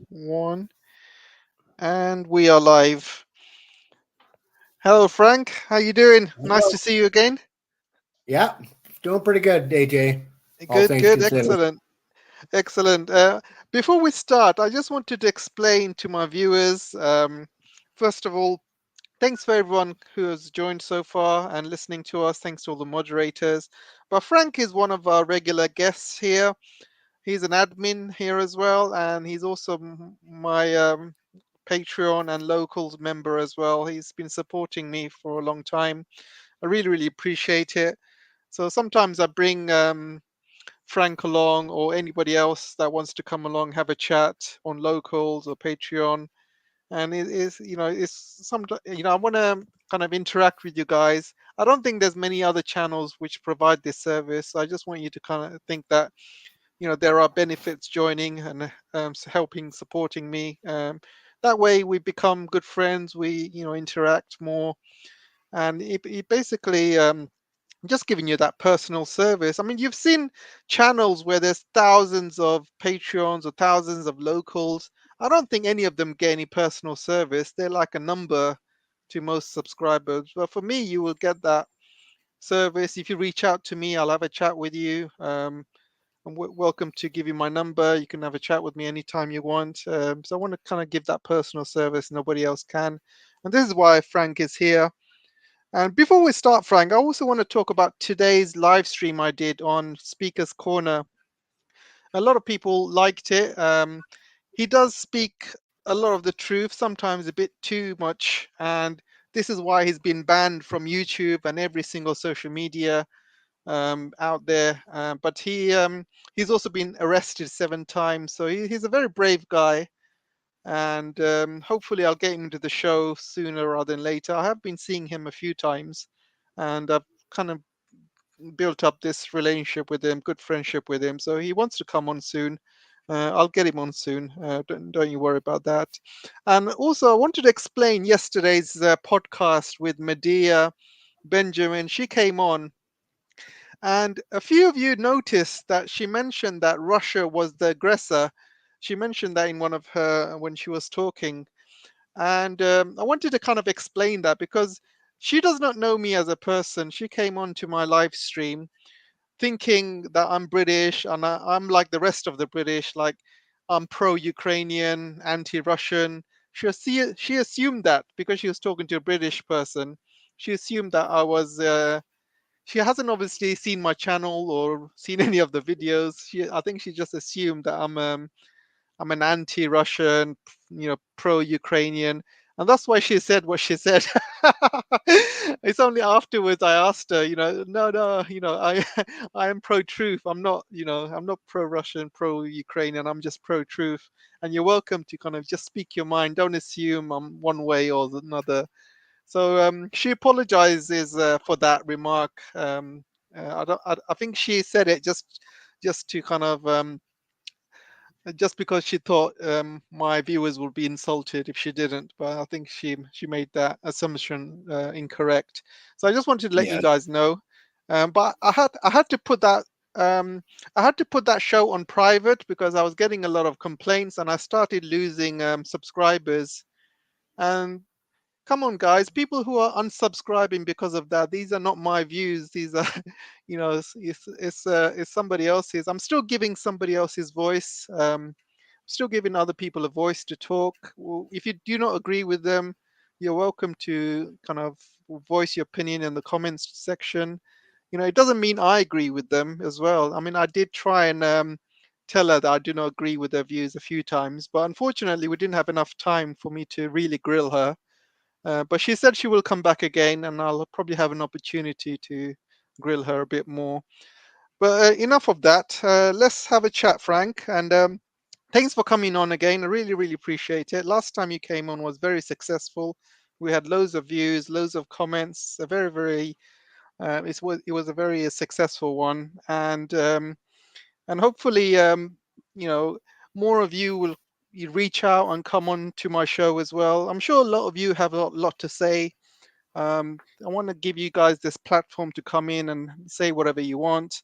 One, and we are live. Hello, Frank. How you doing? Nice to Hello. see you again. Yeah, doing pretty good, AJ. All Good, things good, considered. excellent, excellent. Before we start, I just wanted to explain to my viewers. First of all, thanks for everyone who has joined so far and listening to us. Thanks to all the moderators. But Frank is one of our regular guests here. He's an admin here as well, and he's also my Patreon and locals member as well. He's been supporting me for a long time. I really, really appreciate it. So sometimes I bring Frank along or anybody else that wants to come along, have a chat on locals or Patreon. And it is, it's some, I want to kind of interact with you guys. I don't think there's many other channels which provide this service. I just want you to kind of think that, there are benefits joining and helping, supporting me. That way we become good friends. We, interact more. And it basically, just giving you that personal service. I mean, you've seen channels where there's thousands of Patreons or thousands of locals. I don't think any of them get any personal service. They're like a number to most subscribers. But for me, you will get that service. If you reach out to me, I'll have a chat with you. I'm welcome to give you my number. You can have a chat with me anytime you want. So I want to kind of give that personal service nobody else can. And this is why Frank is here. And before we start, Frank, I also want to talk about today's live stream I did on Speaker's Corner. A lot of people liked it. He does speak a lot of the truth, sometimes a bit too much. And this is why he's been banned from YouTube and every single social media out there. But he's also been arrested 7 times. So he's a very brave guy. And hopefully I'll get him into the show sooner rather than later. I have been seeing him a few times, and I've kind of built up this relationship with him, good friendship with him. So he wants to come on soon. I'll get him on soon. Don't you worry about that. And also, I wanted to explain yesterday's podcast with Medea Benjamin. She came on, and a few of you noticed that she mentioned that Russia was the aggressor. She mentioned that in one of her when she was talking, and I wanted to kind of explain that because she does not know me as a person. She came on to my live stream thinking that I'm British and I'm like the rest of the British, like I'm pro-Ukrainian, anti-Russian. She assumed that because she was talking to a British person, she assumed that I was. She hasn't obviously seen my channel or seen any of the videos. I think she just assumed that I'm an anti-Russian, pro-Ukrainian, and that's why she said what she said. It's only afterwards I asked her, no, no, I I am pro-truth. I'm not pro-Russian, pro-Ukrainian. I'm just pro-truth, and you're welcome to kind of just speak your mind. Don't assume I'm one way or another. So she apologizes for that remark. I think she said it just to kind of just because she thought my viewers would be insulted if she didn't, but I think she made that assumption incorrect. So I just wanted to let you Yes. guys know. But I had to put that I had to put that show on private because I was getting a lot of complaints and I started losing subscribers. And come on, guys, people who are unsubscribing because of that, these are not my views. These are, it's somebody else's. I'm still giving somebody else's voice. Still giving other people a voice to talk. Well, if you do not agree with them, you're welcome to kind of voice your opinion in the comments section. It doesn't mean I agree with them as well. I mean, I did try and tell her that I do not agree with her views a few times, but unfortunately, we didn't have enough time for me to really grill her. But she said she will come back again, and I'll probably have an opportunity to grill her a bit more. But enough of that. Let's have a chat, Frank. And thanks for coming on again. I really, really appreciate it. Last time you came on was very successful. We had loads of views, loads of comments. A very, very it was a very successful one, and hopefully, you know, more of you will reach out and come on to my show as well. I'm sure a lot of you have a lot to say. I want to give you guys this platform to come in and say whatever you want,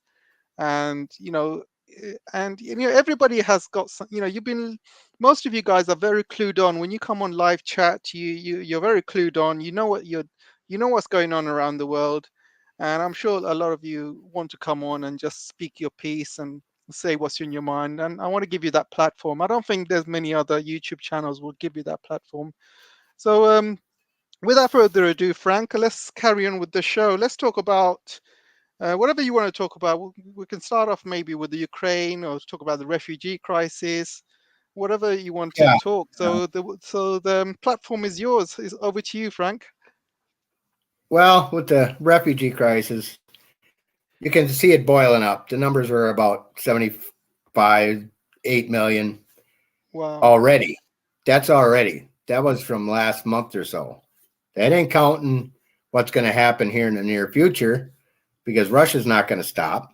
and and everybody has got some, most of you guys are very clued on. When you come on live chat, you're very clued on. You know what's going on around the world, and I'm sure a lot of you want to come on and just speak your piece and say what's in your mind. And I want to give you that platform. I don't think there's many other YouTube channels will give you that platform. So without further ado, Frank, let's carry on with the show. Let's talk about whatever you want to talk about. We can start off maybe with the Ukraine, or talk about the refugee crisis, whatever you want to Yeah. talk. So the platform is yours. Is over to you, Frank. Well, with the refugee crisis, you can see it boiling up. The numbers were about 75, 8 million Wow. already. That's already. That was from last month or so. That ain't counting what's going to happen here in the near future, because Russia's not going to stop.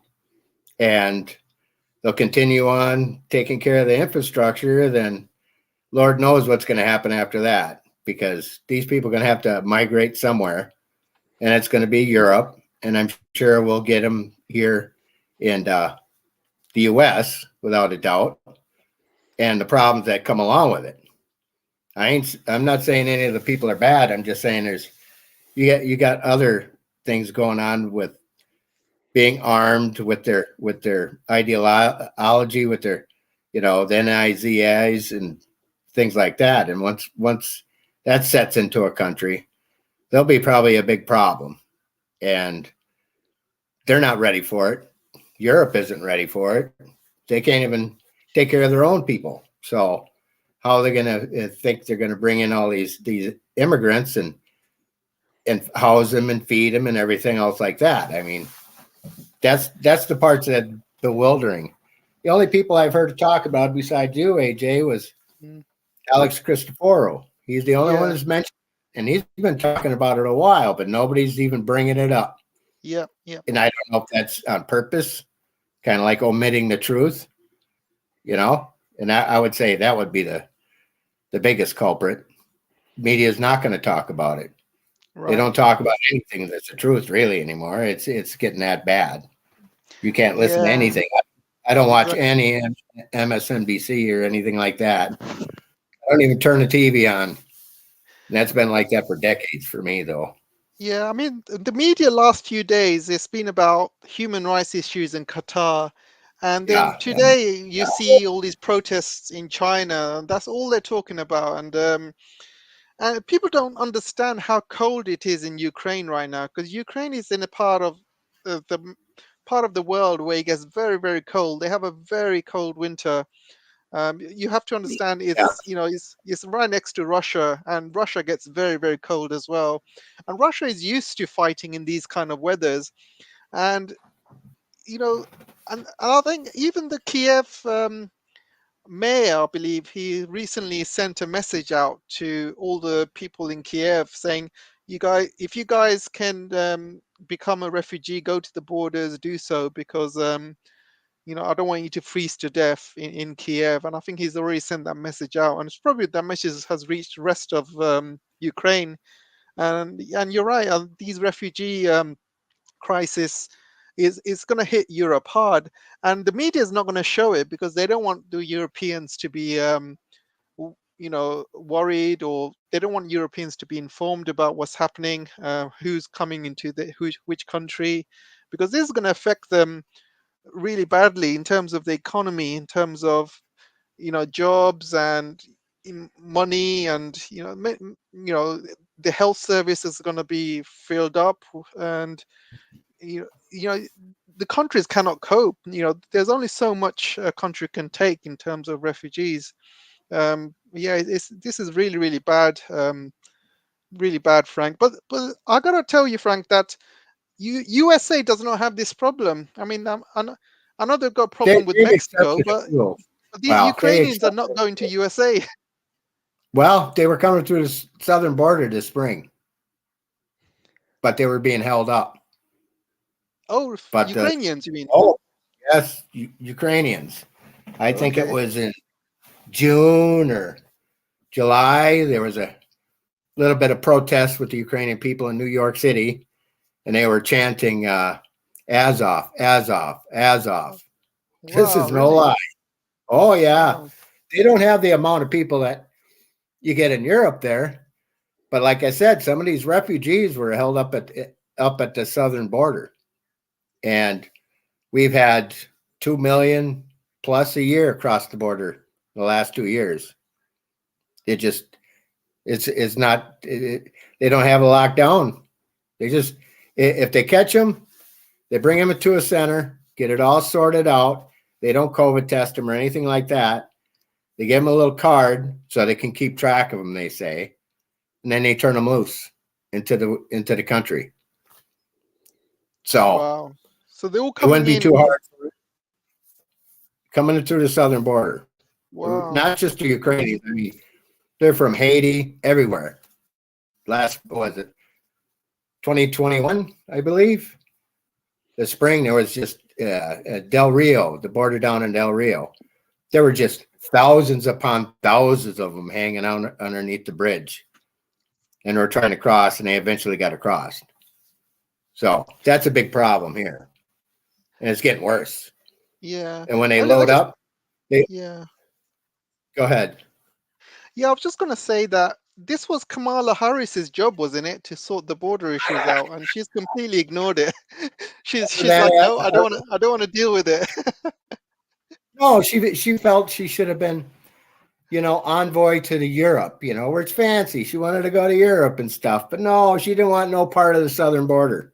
And they'll continue on taking care of the infrastructure. Then Lord knows what's going to happen after that, because these people are going to have to migrate somewhere, and it's going to be Europe. And I'm sure we'll get them here in the U.S. without a doubt, and the problems that come along with it. I'm not saying any of the people are bad. I'm just saying you got other things going on with being armed with their ideology, with their the NIZAs and things like that. And once that sets into a country, there'll be probably a big problem, and they're not ready for it. Europe isn't ready for it. They can't even take care of their own people. So how are they going to think they're going to bring in all these immigrants and house them and feed them and everything else like that? I mean, that's the parts that bewildering. The only people I've heard talk about besides you, AJ, was Mm. Alex Cristoforo. He's the only one Yeah. who's mentioned, and he's been talking about it a while, but nobody's even bringing it up. Yeah. Yeah. And I don't know if that's on purpose, kind of like omitting the truth, you know. And I would say that would be the biggest culprit. Media is not going to talk about it. They Right. don't talk about anything that's the truth really anymore. It's getting that bad. You can't listen to Yeah. anything. I don't watch Exactly. any MSNBC or anything like that. I don't even turn the TV on. And that's been like that for decades for me, though. Yeah. I mean, the media last few days, it's been about human rights issues in Qatar. And then Yeah, yeah, today you see all these protests in China, and that's all they're talking about. And people don't understand how cold it is in Ukraine right now, because Ukraine is in a part of the world where it gets very, very cold. They have a very cold winter. You have to understand yeah. it's right next to Russia, and Russia gets very, very cold as well. And Russia is used to fighting in these kind of weathers, and you know, and I think even the Kiev mayor, I believe, he recently sent a message out to all the people in Kiev saying, "You guys, if you guys can become a refugee, go to the borders, do so, because I don't want you to freeze to death in Kiev." And I think he's already sent that message out, and it's probably that message has reached the rest of Ukraine. And you're right, these refugee crisis is going to hit Europe hard, and the media is not going to show it because they don't want the Europeans to be worried, or they don't want Europeans to be informed about what's happening, who's coming into which country, because this is going to affect them really badly in terms of the economy, in terms of jobs and money, and the health service is going to be filled up, and the countries cannot cope. There's only so much a country can take in terms of refugees. Yeah, this is really, really bad, really bad, Frank. But I gotta tell you, Frank, that USA does not have this problem. I mean, I know they've got a problem with They've Mexico, accepted but it too. these Well, they Ukrainians are accepted not it. going to USA. Well, they were coming through the southern border this spring, but they were being held up. Oh, But Ukrainians, you mean? oh yes, Ukrainians. I think it Okay. was in June or July. There was a little bit of protest with the Ukrainian people in New York City, and they were chanting "Azov, Azov, Azov." This Wow, is no really? lie. Oh yeah, Wow. they don't have the amount of people that you get in Europe there. But like I said, some of these refugees were held up at the southern border, and we've had 2 million plus a year across the border the last 2 years. It just it's not they don't have a lockdown. They just if they catch them, they bring them to a center, get it all sorted out. They don't COVID test them or anything like that. They give them a little card so they can keep track of them. They say, and then they turn them loose into the country. So Wow. So they're all it coming wouldn't be too in. hard coming through the southern border. Wow. Not just the Ukrainians. I mean, they're from Haiti, everywhere. Last what was it 2021, I believe. The spring there was just Del Rio, the border down in Del Rio. There were just thousands upon thousands of them hanging out underneath the bridge, and were trying to cross, and they eventually got across. So that's a big problem here, and it's getting worse. Yeah. And when they I load just, up, they yeah. go ahead. Yeah, I was just gonna say that this was Kamala Harris's job, wasn't it, to sort the border issues out, and she's completely ignored it. She's That like, no, I don't want to deal with it. no, she felt she should have been, envoy to the Europe, where it's fancy. She wanted to go to Europe and stuff, but no, she didn't want no part of the southern border.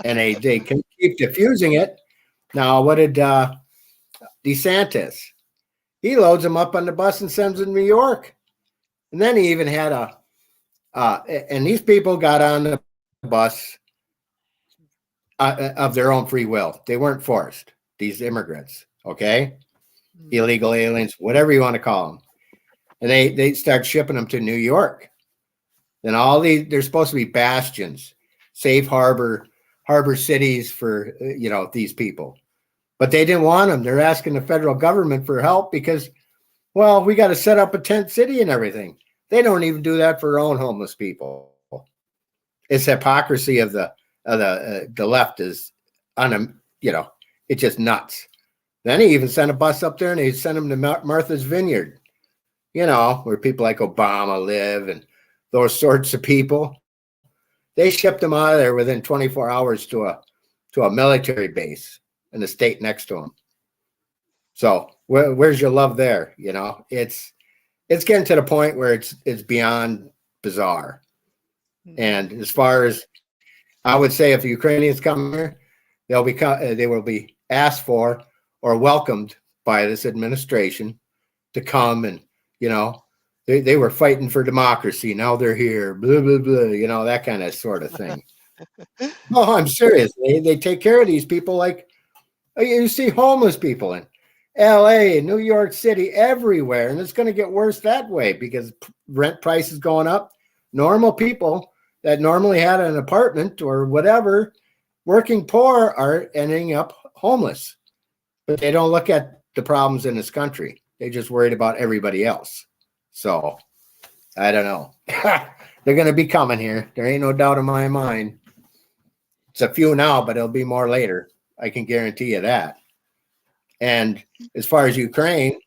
And they can keep diffusing it. Now, what did DeSantis? He loads them up on the bus and sends them to New York. And then he even had and these people got on the bus of their own free will. They weren't forced, these immigrants, okay? Mm. Illegal aliens, whatever you want to call them. And they start shipping them to New York. Then they're supposed to be bastions, safe harbor cities for these people. But they didn't want them. They're asking the federal government for help because, well, we got to set up a tent city and everything. They don't even do that for their own homeless people. It's hypocrisy of the left is on them. It's just nuts. Then he even sent a bus up there and he sent them to Martha's Vineyard, where people like Obama live and those sorts of people. They shipped them out of there within 24 hours to a military base in the state next to them. So where's your love there? It's getting to the point where it's beyond bizarre. Mm. And as far as I would say, if the Ukrainians come here, they will be asked for or welcomed by this administration to come and they were fighting for democracy. Now they're here, blah blah blah. That kind of sort of thing. No, I'm serious. They take care of these people like you see homeless people in L.A., New York City, everywhere, and it's going to get worse that way because rent prices going up. Normal people that normally had an apartment or whatever, working poor, are ending up homeless. But they don't look at the problems in this country. They just worried about everybody else. So I don't know. They're going to be coming here. There ain't no doubt in my mind. It's a few now, but it'll be more later. I can guarantee you that. And as far as Ukraine,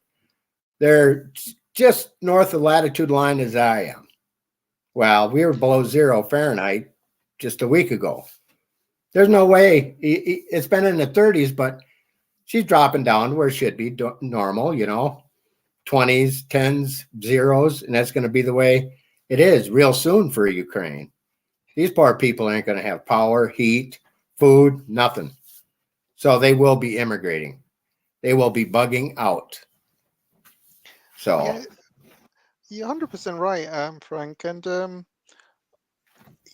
they're just north of latitude line as I am. Well, we were below 0 Fahrenheit just a week ago. There's no way. It's been in the 30s, but she's dropping down to where it should be normal, 20s, 10s, zeros, and that's going to be the way it is real soon for Ukraine. These poor people aren't going to have power, heat, food, nothing. So they will be immigrating. They will be bugging out. So Yeah, you're 100% right, Frank. And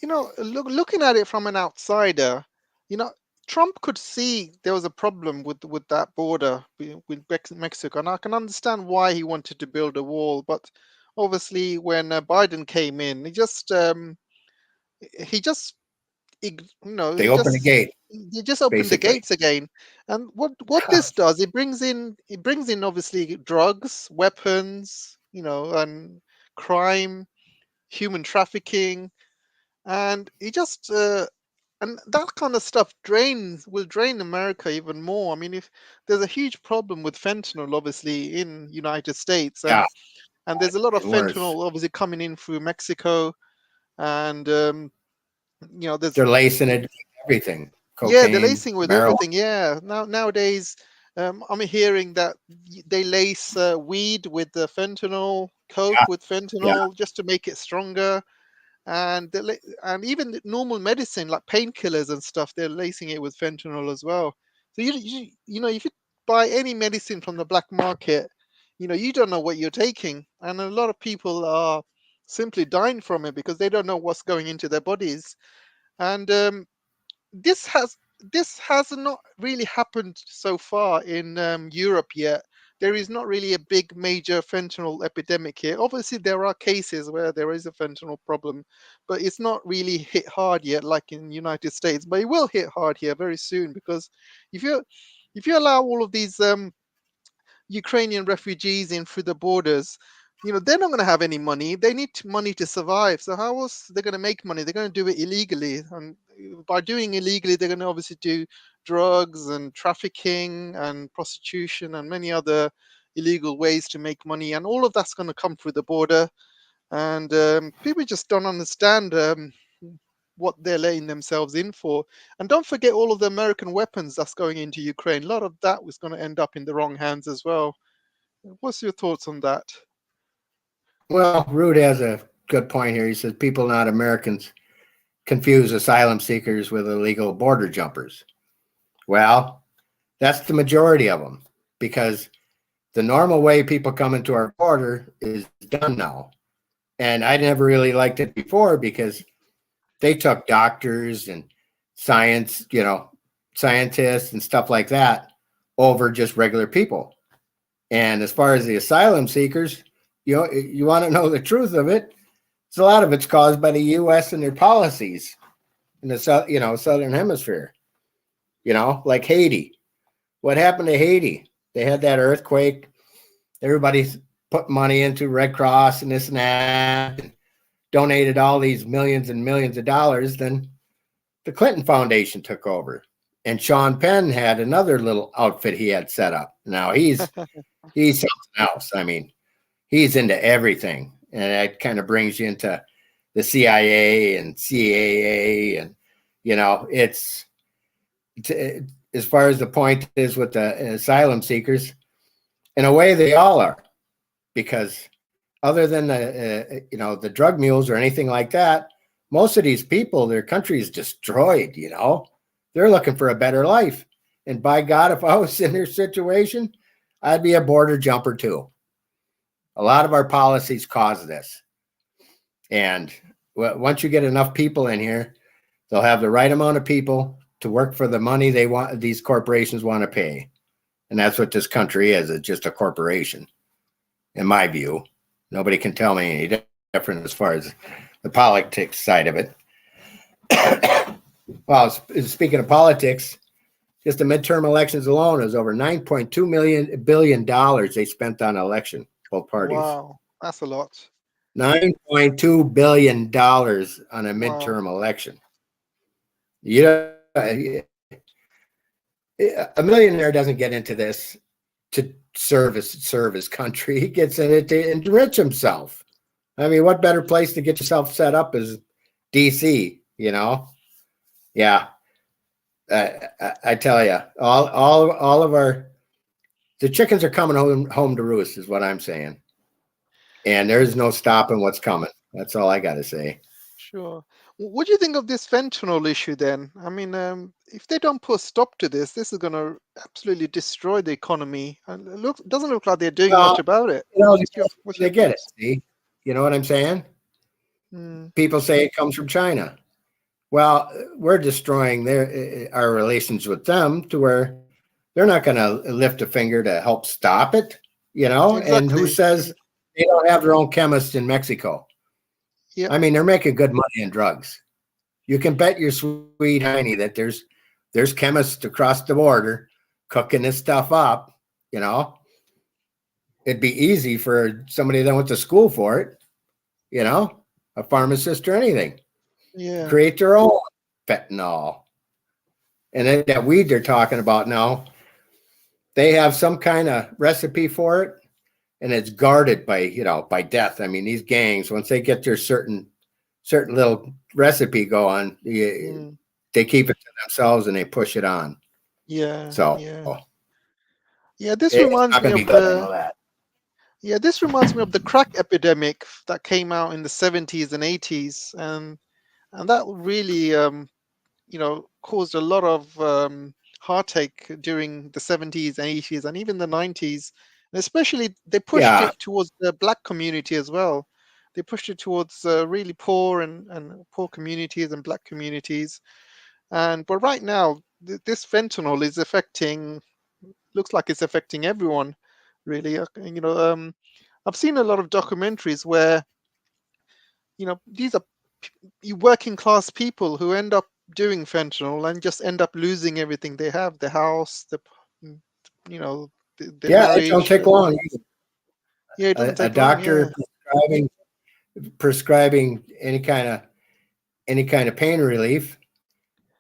looking at it from an outsider, you know, Trump could see there was a problem with that border with Mexico, and I can understand why he wanted to build a wall. But obviously, when Biden came in, he just they open the gate, he just opened the basically. gates again. And what this does, it brings in obviously drugs, weapons, and crime, human trafficking, and he just and that kind of stuff will drain America even more. I mean, if there's a huge problem with fentanyl, obviously in United States, Yeah, and there's a lot of and worse. fentanyl obviously coming in through Mexico, and there's They're lacing it with everything: yeah, they're cocaine, lacing with marijuana. everything. Yeah, nowadays, I'm hearing that they lace weed with the fentanyl, Yeah, coke with yeah. fentanyl, just to make it stronger. And and even the normal medicine like painkillers and stuff, they're lacing it with fentanyl as well. So if you buy any medicine from the black market, you don't know what you're taking, and a lot of people are simply dying from it because they don't know what's going into their bodies. And this has this has not really happened so far in Europe yet. There is not really a big major fentanyl epidemic here. Obviously, there are cases where there is a fentanyl problem, but it's not really hit hard yet, like in United States. But it will hit hard here very soon because if you if you allow all of these Ukrainian refugees in through the borders, they're not going to have any money. They need money to survive. So how else they're going to make money? They're going to do it illegally, and by doing illegally, they're going to obviously do drugs and trafficking and prostitution and many other illegal ways to make money, and all of that's going to come through the border. And people just don't understand what they're letting themselves in for. And don't forget all of the American weapons that's going into Ukraine. A lot of that was going to end up in the wrong hands as well. What's your thoughts on that? Well, Rude has a good point here. He says people, not Americans, confuse asylum seekers with illegal border jumpers. Well, that's the majority of them, because the normal way people come into our border is done now. And I never really liked it before because they took doctors and science, scientists and stuff like that over just regular people. And as far as the asylum seekers, you want to know the truth of it. So a lot of it's caused by the U.S. and their policies in the southern hemisphere. Like Haiti. What happened to Haiti? They had that earthquake. Everybody's put money into Red Cross and this and that, and donated all these millions and millions of dollars. Then the Clinton Foundation took over, and Sean Penn had another little outfit he had set up. Now he's something else. I mean, he's into everything, and that kind of brings you into the CIA and CAA, and it's as far as the point is with the asylum seekers. In a way, they all are, because other than the drug mules or anything like that, most of these people, their country is destroyed. They're looking for a better life, and by God, if I was in their situation, I'd be a border jumper too. A lot of our policies cause this, and once you get enough people in here, they'll have the right amount of people to work for the money these corporations want to pay. And that's what this country is. It's just a corporation, in my view. Nobody can tell me any different as far as the politics side of it. Well, speaking of politics, just the midterm elections alone is over $9.2 billion they spent on election, both parties. Wow, that's a lot. $9.2 billion on a Wow. midterm election. A millionaire doesn't get into this to serve his country. He gets in it to enrich himself. I mean, what better place to get yourself set up is DC? Yeah. I tell you, all of the chickens are coming home to roost, is what I'm saying. And there's no stopping what's coming. That's all I got to say. Sure. What do you think of this fentanyl issue then? I mean, if they don't put a stop to this is going to absolutely destroy the economy. And doesn't look like they're doing much Well, about it. What's they your get it. thoughts? See, you know what I'm saying? Mm, People say it comes from China. Well, we're destroying our relations with them to where they're not going to lift a finger to help stop it, And who exactly. says they don't have their own chemists in Mexico? Yep. I mean, they're making good money in drugs. You can bet your sweet hiney that there's chemists across the border cooking this stuff up. It'd be easy for somebody that went to school for it, a pharmacist or anything. Yeah. Create their own, fentanyl. And that weed they're talking about now, they have some kind of recipe for it, and it's guarded by death. I mean, these gangs, once they get their certain little recipe going, Mm. they keep it to themselves and they push it on. Yeah, So yeah. Yeah, this it's reminds not me going to of be good. I know the that. yeah, this reminds me of the crack epidemic that came out in the 70s and 80s, and that really caused a lot of heartache during the 70s and 80s and even the 90s. And especially they pushed Yeah, it towards the black community as well. They pushed it towards really poor and poor communities and black communities. And but right now, this fentanyl is affecting, looks like it's affecting everyone, really. I've seen a lot of documentaries where these are working class people who end up doing fentanyl and just end up losing everything they have, the house, mm, their yeah, it don't marriage. take long. Yeah, it doesn't A take long. doctor Yeah, prescribing any kind of pain relief,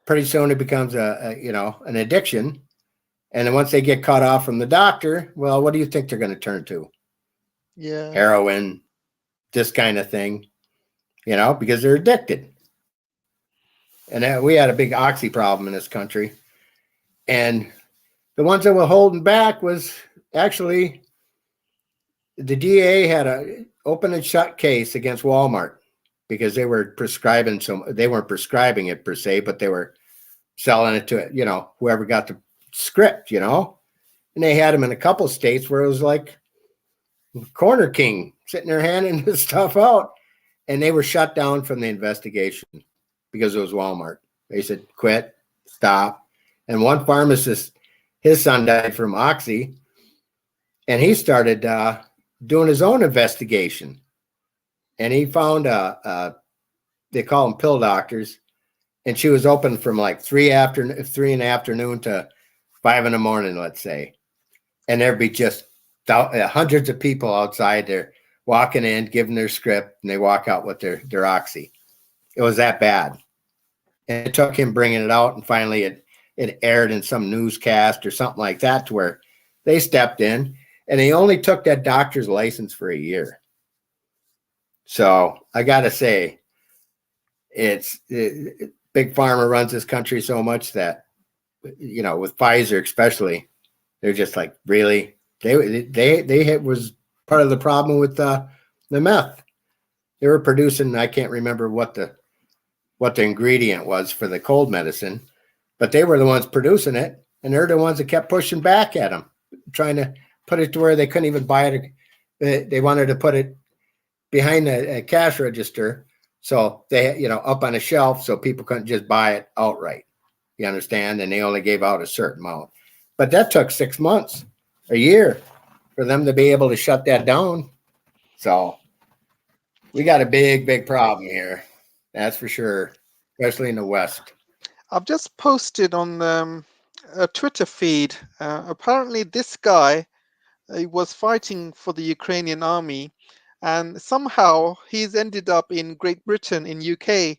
pretty soon it becomes an addiction. And then once they get cut off from the doctor, well, what do you think they're going to turn to? yeah, Heroin, this kind of thing, because they're addicted. And we had a big oxy problem in this country. And the ones that were holding back was actually the DA had a open and shut case against Walmart because they were prescribing they weren't prescribing it per se, but they were selling it to whoever got the script, and they had them in a couple of states where it was like Corner King sitting there handing this stuff out, and they were shut down from the investigation because it was Walmart. They said quit, stop. And one pharmacist, his son died from oxy, and he started doing his own investigation, and he found they call them pill doctors, and she was open from like 3 in the afternoon to 5 in the morning, let's say, and there'd be just hundreds of people outside there walking in, giving their script, and they walk out with their oxy. It was that bad, and it took him bringing it out, and finally it aired in some newscast or something like that, to where they stepped in, and they only took that doctor's license for a year. So I got to say, Big Pharma runs this country so much that, with Pfizer especially, they're just like, really? They was part of the problem with the meth. They were producing, I can't remember what the ingredient was for the cold medicine, but they were the ones producing it, and they're the ones that kept pushing back at them, trying to put it to where they couldn't even buy it. They wanted to put it behind the cash register, so they, up on a shelf, so people couldn't just buy it outright. You understand? And they only gave out a certain amount. But that took 6 months, a year, for them to be able to shut that down. So we got a big problem here. That's for sure, especially in the West. I've just posted on a Twitter feed. Apparently, this guy was fighting for the Ukrainian army, and somehow he's ended up in Great Britain, in UK,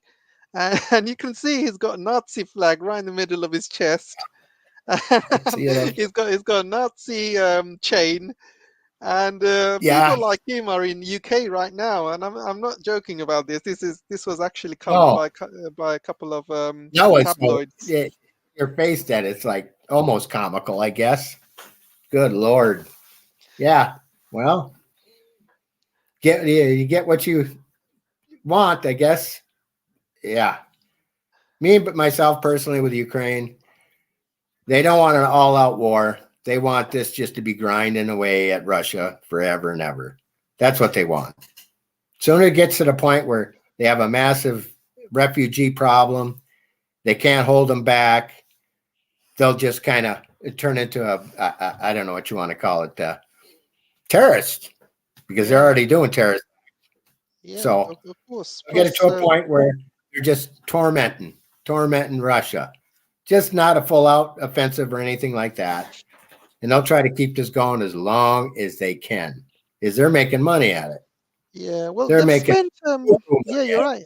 and you can see he's got a Nazi flag right in the middle of his chest. See it? He's got a Nazi chain, and Yeah. people like him are in UK right now. And I'm not joking about this. This was actually covered Oh, by a couple of no, it's so tabloids. your face that it's like almost comical, I guess. Good Lord. Yeah. Well, you get what you want, I guess. Yeah. Me, but myself personally with Ukraine, they don't want an all-out war. They want this just to be grinding away at Russia forever and ever. That's what they want. Sooner it gets to the point where they have a massive refugee problem, they can't hold them back. They'll just kind of turn into I don't know what you want to call it, terrorist, because they're Yeah, already doing terrorist. yeah, So of course. we get it Plus, to a point where you're just tormenting Russia. Just not a full out offensive or anything like that. And they'll try to keep this going as long as they can, is they're making money at it. yeah, well, They're they've making spent. money Yeah, you're at it. right.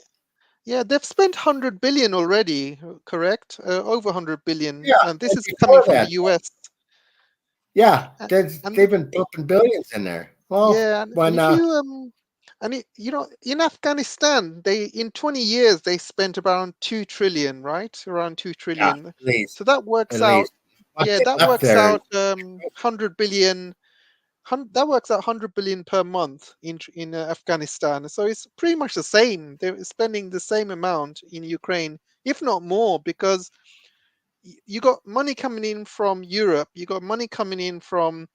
Yeah, they've spent 100 billion already, correct? Over 100 billion. Yeah, And this and is coming before from the that, US. yeah, A- And they've been pumping billions in there. Well, yeah, and when if you in Afghanistan, they in 20 years they spent around 2 trillion, right? Around 2 yeah, trillion. So that at works out, least what yeah, they that left works there. out 100 billion. That works out 100 billion per month in Afghanistan. So it's pretty much the same. They're spending the same amount in Ukraine, if not more, because you got money coming in from Europe, you got money coming in from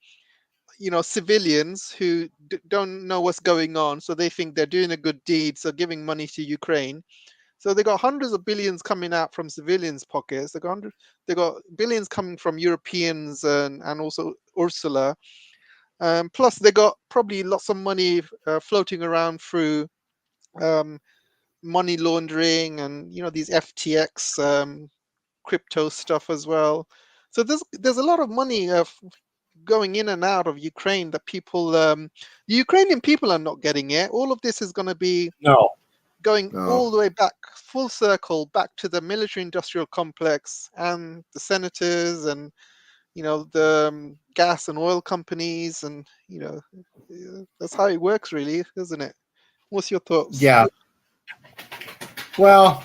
civilians who don't know what's going on, so they think they're doing a good deed, so giving money to Ukraine. So they got hundreds of billions coming out from civilians' pockets. They got billions coming from Europeans and also Ursula. Plus, they got probably lots of money floating around through um, money laundering and these FTX crypto stuff as well. So there's a lot of money going in and out of Ukraine that the Ukrainian people are not getting it. All of this is going to be No, going no, all the way back, full circle, back to the military industrial complex and the senators and the gas and oil companies and that's how it works, really, isn't it? What's your thoughts? yeah. Well,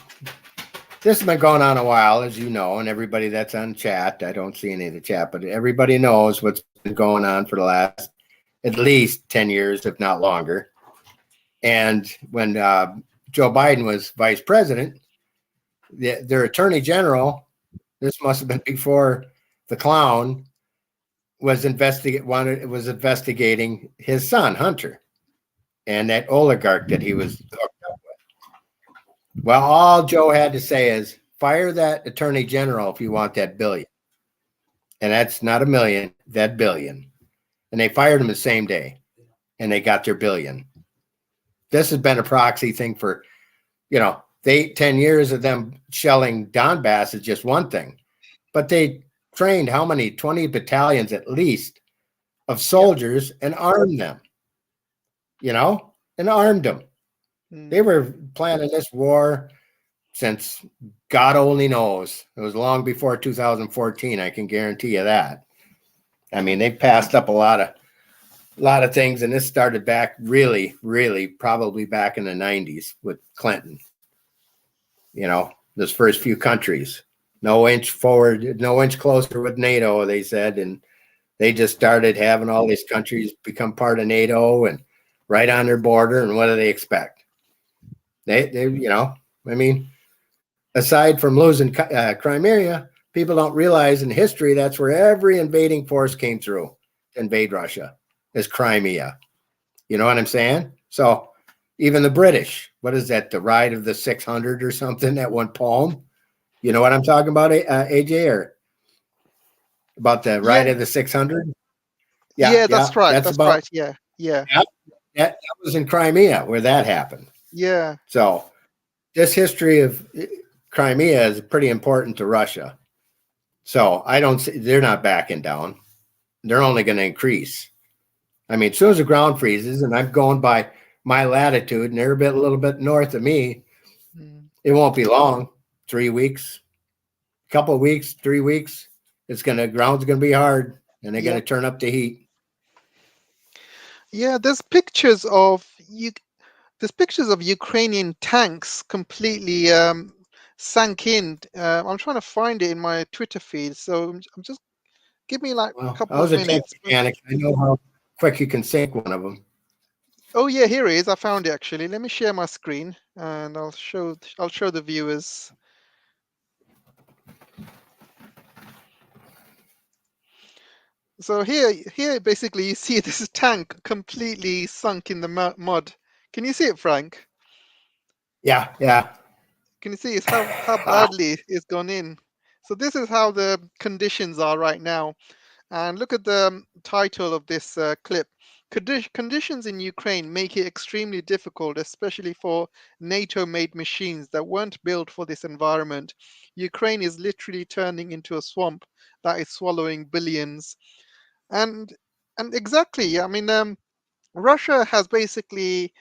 this has been going on a while, as you know, and everybody that's on chat. I don't see any of the chat, but everybody knows what's been going on for the last at least 10 years, if not longer. And when Joe Biden was vice president, their attorney general, this must have been before the clown was investigating his son Hunter and that oligarch that he was hooked up with. Well, all Joe had to say is fire that attorney general if you want that billion, and that's not a million, that billion. And they fired him the same day, and they got their billion. This has been a proxy thing for they 10 years of them shelling Donbass is just one thing, but they trained how many 20 battalions at least of Yep. soldiers and armed them, and armed them. They Mm. were planning this war since God only knows. It was long before 2014. I can guarantee you that. I mean, they passed up a lot of things, and this started back really, really probably back in the 90s with Clinton. Those first few countries, no inch forward, no inch closer with NATO, they said, and they just started having all these countries become part of NATO and right on their border. And what do they expect? I mean, aside from losing Crimea, people don't realize in history that's where every invading force came through to invade Russia is Crimea. You know what I'm saying? So even the British, what is that? The Ride of the 600 or something? That one poem. You know what I'm talking about, AJ, or about the Yeah, Ride of the 600? Yeah, yeah, yeah. that's right. That's That's about right. Yeah, yeah, yeah, that was in Crimea where that happened. yeah. So this history of Crimea is pretty important to Russia. So I don't see they're not backing down. They're only going to increase. I mean, as soon as the ground freezes, and I'm going by my latitude, and they're a little bit north of me, Mm. it won't be long. 3 weeks, couple of weeks, 3 weeks. Ground's gonna be hard, and they're gonna Yep. turn up the heat. Yeah, there's pictures of Ukrainian tanks completely sank in. I'm trying to find it in my Twitter feed, so I'm just give me like a Well, I couple was of a tank minutes. mechanic. I know how quick you can sink one of them. Oh yeah, here it is. I found it actually. Let me share my screen and I'll show the viewers. So here basically you see this tank completely sunk in the mud. Can you see it, Frank? Yeah, yeah. Can you see it's how badly it's gone in? So this is how the conditions are right now. And look at the title of this clip. Conditions in Ukraine make it extremely difficult, especially for NATO made machines that weren't built for this environment. Ukraine is literally turning into a swamp that is swallowing billions. And exactly, I mean, Russia has basically,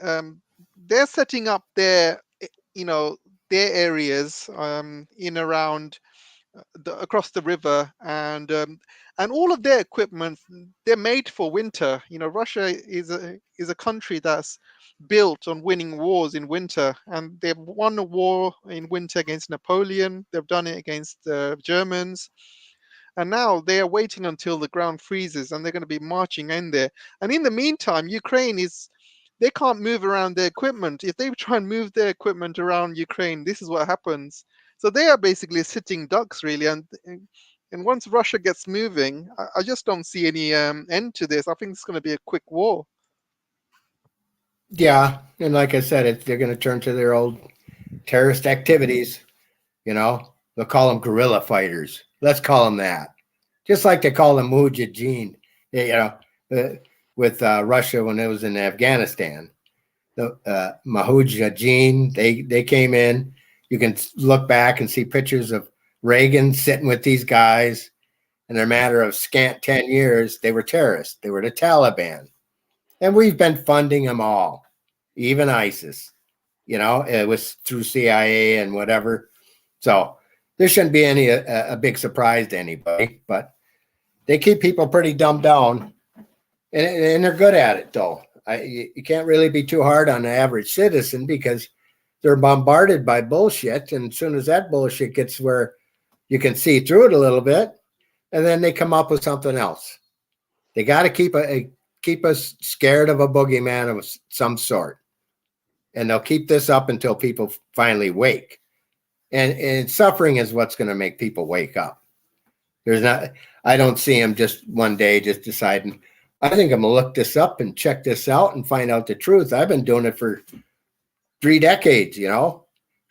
um, they're setting up their you know, their areas in around across the river, and all of their equipment, they're made for winter. You know, Russia is a country that's built on winning wars in winter, and they've won a war in winter against Napoleon. They've done it against the Germans, and now they are waiting until the ground freezes, and they're going to be marching in there. And in the meantime, Ukraine is, they can't move around their equipment. If they try and move their equipment around Ukraine, this is what happens. So they are basically sitting ducks, really. And once Russia gets moving, I just don't see any end to this. I think it's going to be a quick war. Yeah, and like I said, they're going to turn to their old terrorist activities. You know, they'll call them guerrilla fighters. Let's call them that. Just like they call them mujahideen. You know, with Russia when it was in Afghanistan, the mujahideen, they came in. You can look back and see pictures of Reagan sitting with these guys. In a matter of scant 10 years, they were terrorists. They were the Taliban. And we've been funding them all, even ISIS. You know, it was through CIA and whatever. So there shouldn't be any a big surprise to anybody. But they keep people pretty dumbed down, and they're good at it, though. You can't really be too hard on the average citizen because they're bombarded by bullshit. And as soon as that bullshit gets where you can see through it a little bit, and then they come up with something else. They got to keep us scared of a boogeyman of some sort. And they'll keep this up until people finally wake. And suffering is what's going to make people wake up. I don't see them just one day just deciding, I think I'm going to look this up and check this out and find out the truth. I've been doing it for 3 decades, you know.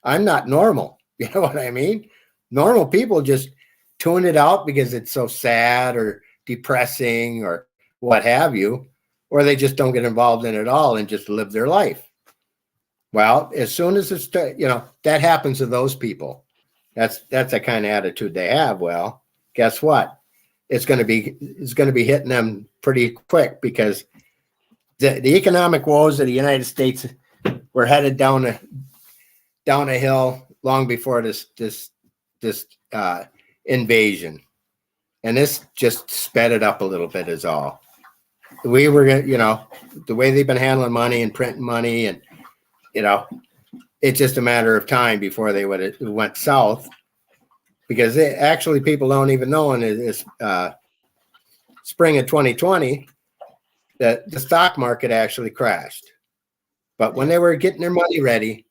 I'm not normal. You know what I mean? Normal people just tune it out because it's so sad or depressing or what have you, or they just don't get involved in it at all and just live their life. Well, as soon as it's, you know, that happens to those people. That's the kind of attitude they have. Well, guess what? It's going to be hitting them pretty quick because the economic woes of the United States were headed down a hill long before this invasion, and this just sped it up a little bit is all. We were, you know, the way they've been handling money and printing money, and you know, it's just a matter of time before they went south, because actually people don't even know in this spring of 2020 that the stock market actually crashed. But when they were getting their money ready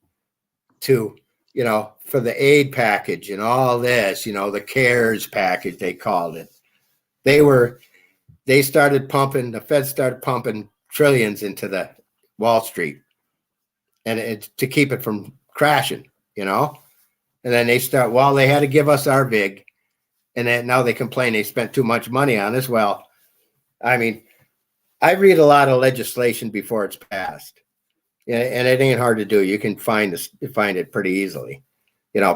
to, you know, for the aid package and all this, you know, the CARES package, they called it. The Fed started pumping trillions into the Wall Street, and it's to keep it from crashing, you know. And then they had to give us our VIG, and then now they complain they spent too much money on us. Well, I mean, I read a lot of legislation before it's passed, and it ain't hard to do. You can find it pretty easily, you know,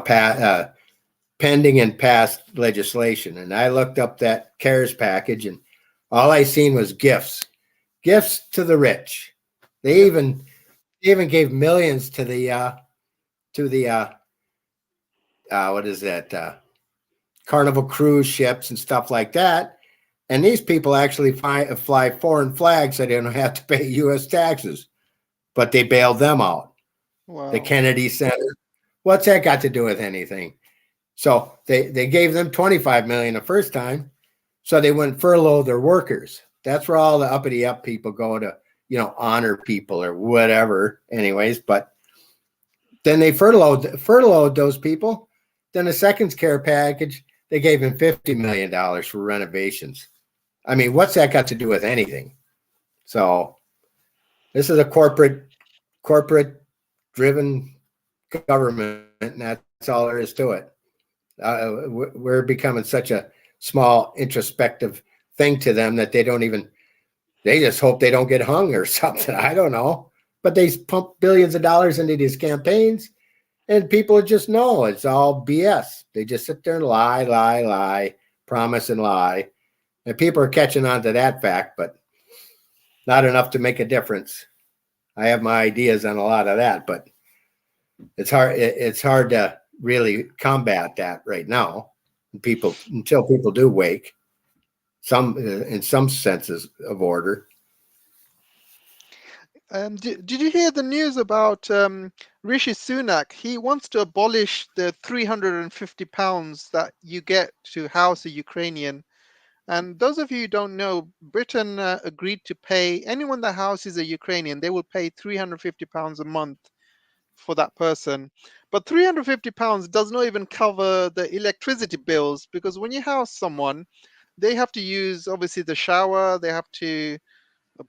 pending and passed legislation. And I looked up that CARES package, and all I seen was gifts to the rich. They even gave millions to the what is that, Carnival cruise ships and stuff like that. And these people actually fly foreign flags so they don't have to pay U.S. taxes, but they bailed them out. Wow. The Kennedy Center. What's that got to do with anything? So they gave them $25 million the first time, so they wouldn't furlough their workers. That's where all the uppity up people go to, you know, honor people or whatever. Anyways, but then they furloughed those people. Then the second care package, they gave him $50 million for renovations. I mean, what's that got to do with anything? So this is a corporate driven government, and that's all there is to it. We're becoming such a small introspective thing to them that they just hope they don't get hung or something. I don't know, but they pump billions of dollars into these campaigns, and people just know it's all BS. They just sit there and lie, promise and lie. And people are catching on to that fact, but not enough to make a difference. I have my ideas on a lot of that, but It's hard to really combat that right now. People until people do wake some in some senses of order. Did you hear the news about Rishi Sunak? He wants to abolish the £350 that you get to house a Ukrainian. And those of you who don't know, Britain agreed to pay anyone that houses a Ukrainian, they will pay £350 a month for that person. But £350 does not even cover the electricity bills, because when you house someone, they have to use obviously the shower, they have to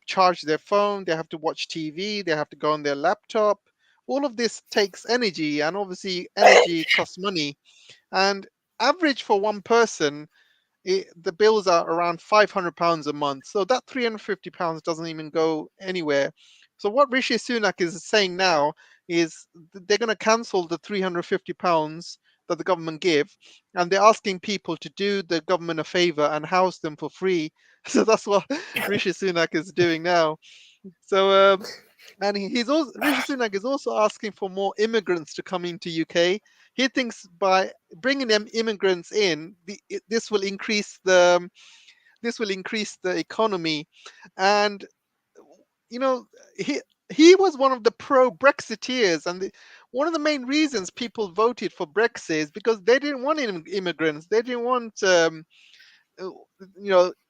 charge their phone, they have to watch TV, they have to go on their laptop. All of this takes energy, and obviously energy costs money. And average for one person, the bills are around £500 a month. So that £350 doesn't even go anywhere. So what Rishi Sunak is saying now is they're going to cancel the £350 that the government give, and they're asking people to do the government a favor and house them for free. So that's what Rishi Sunak is doing now. So and he's also Rishi Sunak is also asking for more immigrants to come into UK. He thinks by bringing them immigrants in, this will increase the economy, and you know he he was one of the pro-Brexiteers, and one of the main reasons people voted for Brexit is because they didn't want immigrants. They didn't want uh,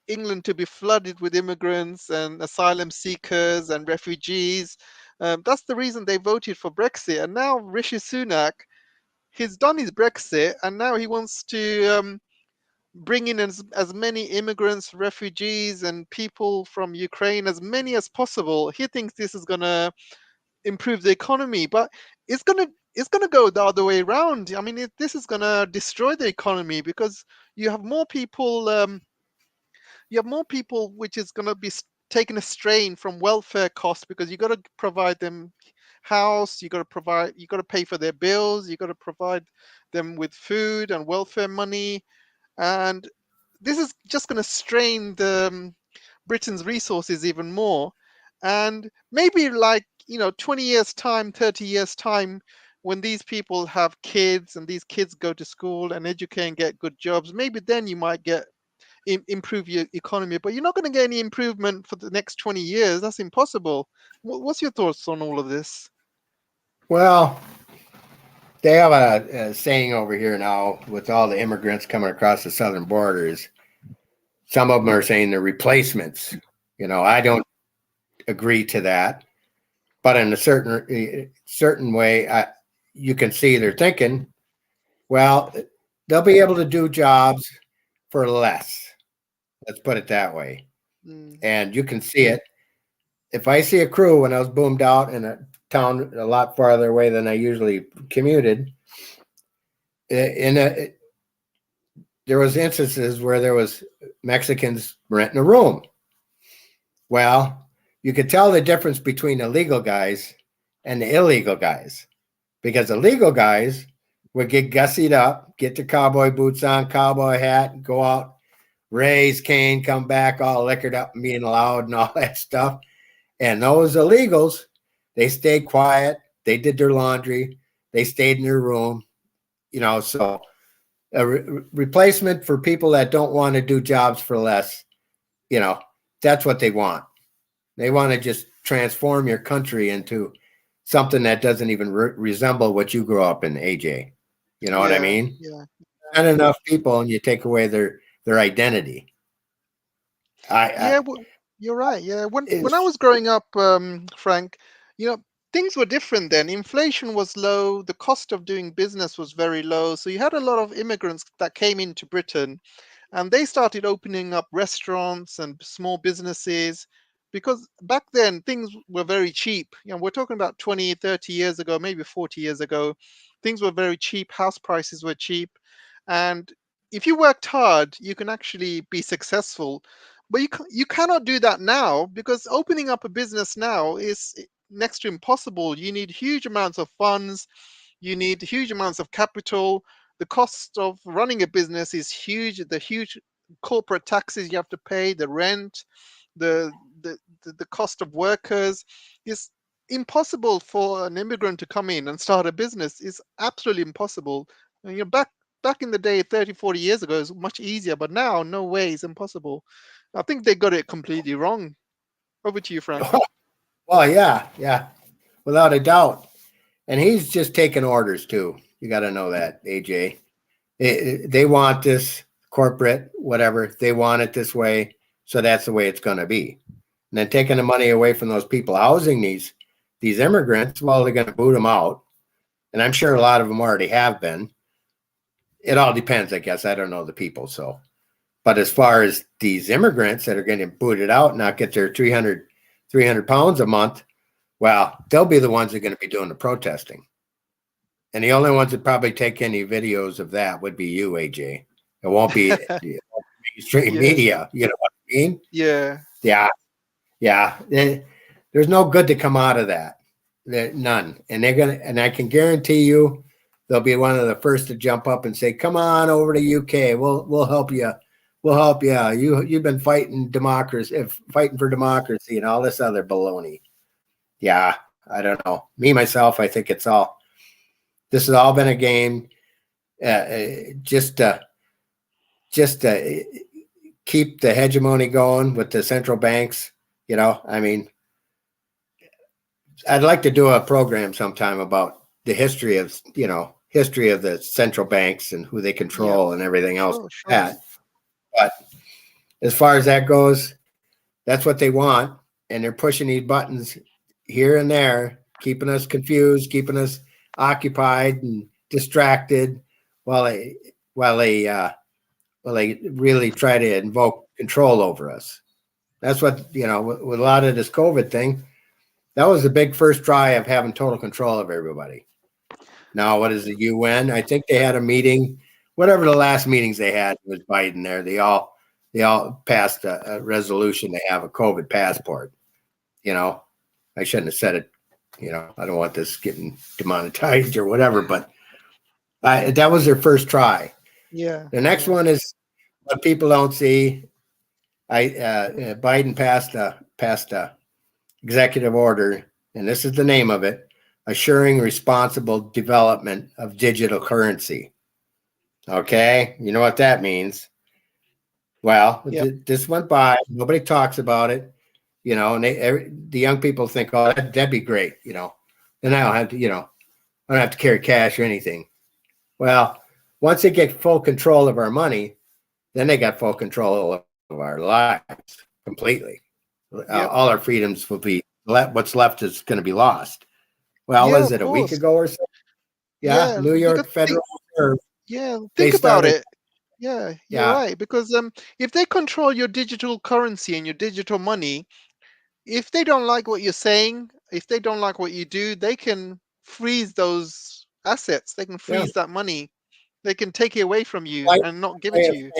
England to be flooded with immigrants and asylum seekers and refugees. That's the reason they voted for Brexit. And now Rishi Sunak, he's done his Brexit, and now he wants to bring in as many immigrants, refugees, and people from Ukraine, as many as possible. He thinks this is going to improve the economy, but it's gonna go the other way around. I mean, this is gonna destroy the economy, because you have more people. Which is going to be taking a strain from welfare costs, because you got to provide them house, you got to pay for their bills, you got to provide them with food and welfare money, and this is just going to strain Britain's resources even more. And maybe, like, 20 years time, 30 years time, when these people have kids and these kids go to school and educate and get good jobs, maybe then you might get improve your economy, but you're not going to get any improvement for the next 20 years. That's impossible. What's your thoughts on all of this? Well, they have a saying over here now with all the immigrants coming across the southern borders. Some of them are saying they're replacements. I don't agree to that, but in a certain way, you can see they're thinking, well, they'll be able to do jobs for less. Let's put it that way. Mm, And you can see it. If I see a crew when I was boomed out in a town a lot farther away than I usually commuted, there was instances where there was Mexicans renting a room. Well, you could tell the difference between the legal guys and the illegal guys, because the legal guys would get gussied up, get the cowboy boots on, cowboy hat, go out, raise cane, come back all liquored up and being loud and all that stuff. And those illegals, they stayed quiet. They did their laundry. They stayed in their room. So a replacement for people that don't want to do jobs for less, that's what they want. They want to just transform your country into something that doesn't even resemble what you grew up in, AJ. You know what I yeah, mean? yeah, Not enough people, and you take away their identity. I yeah. You're right. Yeah, when I is was growing up, Frank, you know, things were different then. Inflation was low. The cost of doing business was very low. So you had a lot of immigrants that came into Britain, and they started opening up restaurants and small businesses, because back then things were very cheap. We're talking about 20, 30 years ago, maybe 40 years ago. Things were very cheap, house prices were cheap, and if you worked hard you can actually be successful. But you cannot do that now, because opening up a business now is next to impossible. You need huge amounts of funds, you need huge amounts of capital. The cost of running a business is huge. The huge corporate taxes you have to pay, the rent, the the cost of workers is. impossible for an immigrant to come in and start a business. Is absolutely impossible. And, back in the day, 30, 40 years ago, it was much easier, but now, no way, it's impossible. I think they got it completely wrong. Over to you, Frank. Well, yeah, yeah, without a doubt. And he's just taking orders too. You got to know that, AJ. They want this corporate, whatever. They want it this way. So that's the way it's going to be. And then taking the money away from those people housing these immigrants, well, they're going to boot them out. And I'm sure a lot of them already have been. It all depends, I guess. I don't know the people. So, but as far as these immigrants that are getting booted out and not get their 300 pounds a month, well, they'll be the ones that are going to be doing the protesting. And the only ones that probably take any videos of that would be you, AJ. It won't be mainstream Yeah, media. You know what I mean? yeah, Yeah. Yeah. There's no good to come out of that. None. And and I can guarantee you they'll be one of the first to jump up and say, come on over to UK. We'll help you. We'll help you. You've been fighting fighting for democracy and all this other baloney. Yeah. I don't know. Me, myself, I think this has all been a game, just to keep the hegemony going with the central banks. I mean, I'd like to do a program sometime about the history of the central banks and who they yeah. control and everything else Sure, like sure. that. But as far as that goes, that's what they want, and they're pushing these buttons here and there, keeping us confused, keeping us occupied and distracted, while they really try to invoke control over us. That's what with a lot of this COVID thing. That was the big first try of having total control of everybody. Now, what is the UN? I think they had a meeting. Whatever the last meetings they had was Biden there. They all passed a resolution to have a COVID passport. I shouldn't have said it. I don't want this getting demonetized or whatever, but that was their first try. Yeah, The next yeah, one is what people don't see. Biden passed a executive order, and this is the name of it: assuring responsible development of digital currency. Okay, you know what that means? Well, yep, this went by. Nobody talks about it. And the young people think, oh, that'd be great. Then I don't have to, I don't have to carry cash or anything. Well, once they get full control of our money, then they got full control of our lives completely. yep. All our freedoms will be what's left is going to be lost. Well, Yeah, was of it a week course. ago or so? Yeah, Yeah, New because York Federal Reserve. They think about started. it. Yeah, you're Yeah, right. Because if they control your digital currency and your digital money, if they don't like what you're saying, if they don't like what you do, they can freeze those assets. They can yeah. freeze that money. They can take it away from you Polite and not give it way to of you.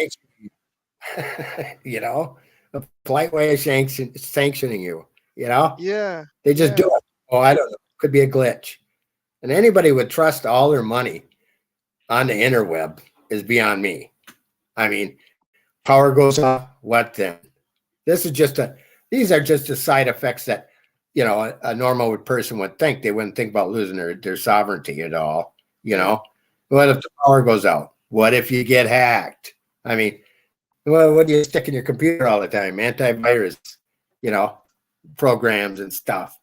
a polite way of sanctioning you. Yeah, They just do yeah, it. Oh, I don't know. Could be a glitch. And anybody would trust all their money on the interweb is beyond me. I mean, power goes off. What then? This is just these are just the side effects that, a normal person would think. They wouldn't think about losing their sovereignty at all. yeah, What if the power goes out? What if you get hacked? I mean, well, what do you stick in your computer all the time? Antivirus, you know, programs and stuff.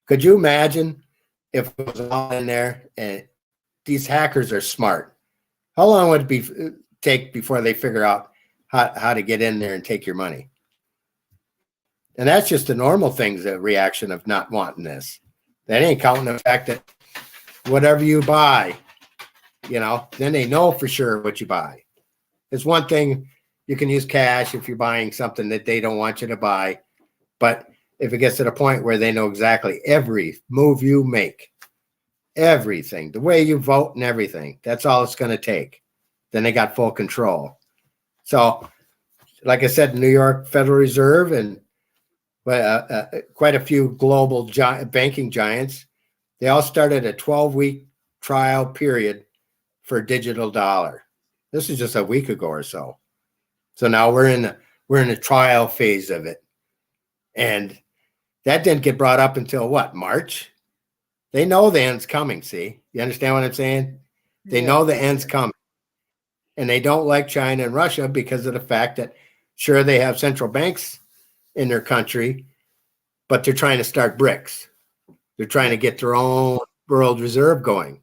Could you imagine if it was all in there? And these hackers are smart. How long would it take before they figure out how to get in there and take your money? And that's just the normal things, a reaction of not wanting this. That ain't counting the fact that whatever you buy, then they know for sure what you buy. It's one thing you can use cash if you're buying something that they don't want you to buy. But if it gets to the point where they know exactly every move you make, everything, the way you vote and everything, that's all it's going to take. Then they got full control. So, like I said, New York Federal Reserve and quite a few global banking giants, they all started a 12-week trial period for digital dollar. This is just a week ago or so. So now we're in a trial phase of it, and That didn't get brought up until what, March? They know the end's coming, see? You understand what I'm saying? They Yeah. know the end's coming. And they don't like China and Russia because of the fact that, sure, they have central banks in their country, but they're trying to start BRICS. They're trying Yeah. to get their own world reserve going.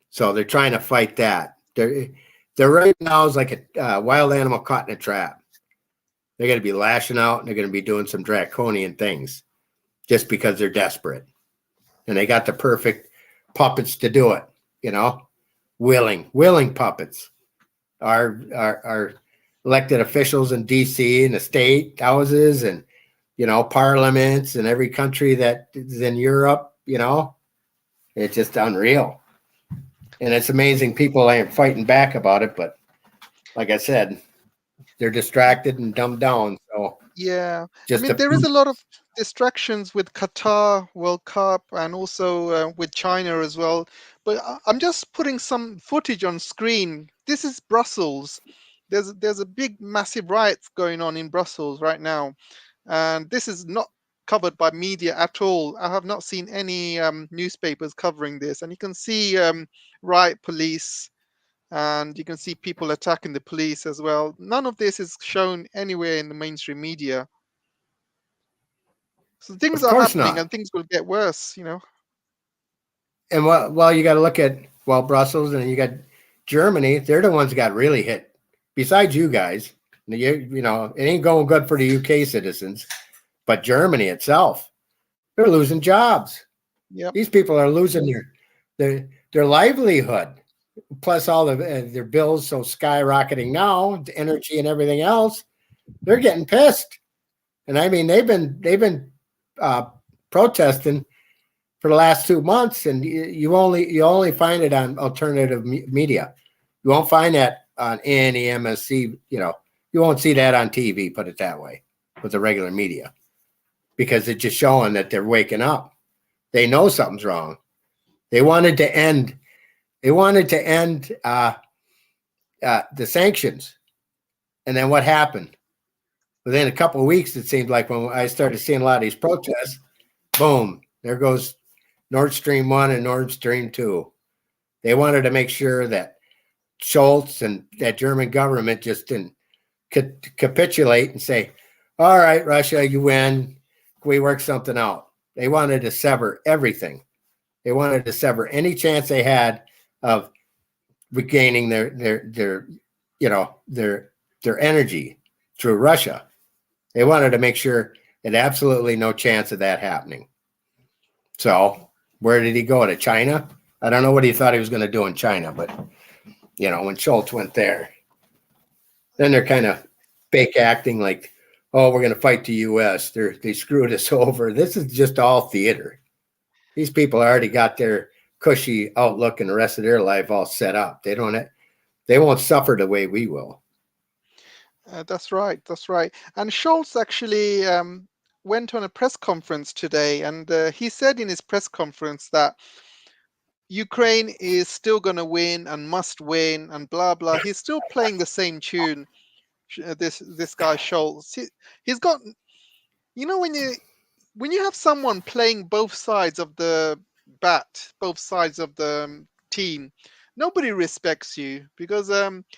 So they're trying to fight that. They're right now is like a wild animal caught in a trap. They're going to be lashing out and they're going to be doing some draconian things just because they're desperate. And they got the perfect puppets to do it, you know, willing puppets. Our elected officials in DC and the state houses and, you know, parliaments and every country that is in Europe, you know, it's just unreal. And it's amazing people ain't fighting back about it. But like I said, they're distracted and dumbed down. So Yeah, I just mean, a there is few, a lot of distractions with Qatar World Cup and also with China as well. But I'm just putting some footage on screen. This is Brussels. There's a big, massive riots going on in Brussels right now, and this is not covered by media at all. I have not seen any newspapers covering this, and you can see riot police and you can see people attacking the police as well. None of this is shown anywhere in the mainstream media. So things of are course happening not. and things will get worse, you know. And well, you got to look at, well, Brussels and you got Germany. They're the ones that got really hit. Besides you guys, you know, it ain't going good for the UK citizens, but Germany itself, they're losing jobs. Yep. These people are losing their livelihood. Plus all of their bills so skyrocketing now, the energy and everything else. They're getting pissed. And I mean, they've been uh, protesting for the last 2 months, and you only find it on alternative media. You won't find that on any MSC. You know, you won't see that on TV. Put it that way, with the regular media, because it's just showing that they're waking up. They know something's wrong. They wanted to end. They wanted to end the sanctions, and then what happened? Within a couple of weeks, it seemed like when I started seeing a lot of these protests, boom, there goes Nord Stream 1 and Nord Stream 2. They wanted to make sure that Schultz and that German government just didn't capitulate and say, all right, Russia, you win. We work something out. They wanted to sever everything. They wanted to sever any chance they had of regaining their you know, their energy through Russia. They wanted to make sure that absolutely no chance of that happening. So where did he go? To China? I don't know what he thought he was going to do in China, but you know, when Schultz went there, then they're kind of fake acting like, oh, we're going to fight the U.S. They screwed us over. This is just all theater. These people already got their cushy outlook and the rest of their life all set up. They won't suffer the way we will. That's right. That's right. And Scholz actually went on a press conference today, and he said in his press conference that Ukraine is still going to win and must win and blah blah. He's still playing the same tune. This guy Scholz. He's got, you know, when you have someone playing both sides of the bat, both sides of the team, nobody respects you because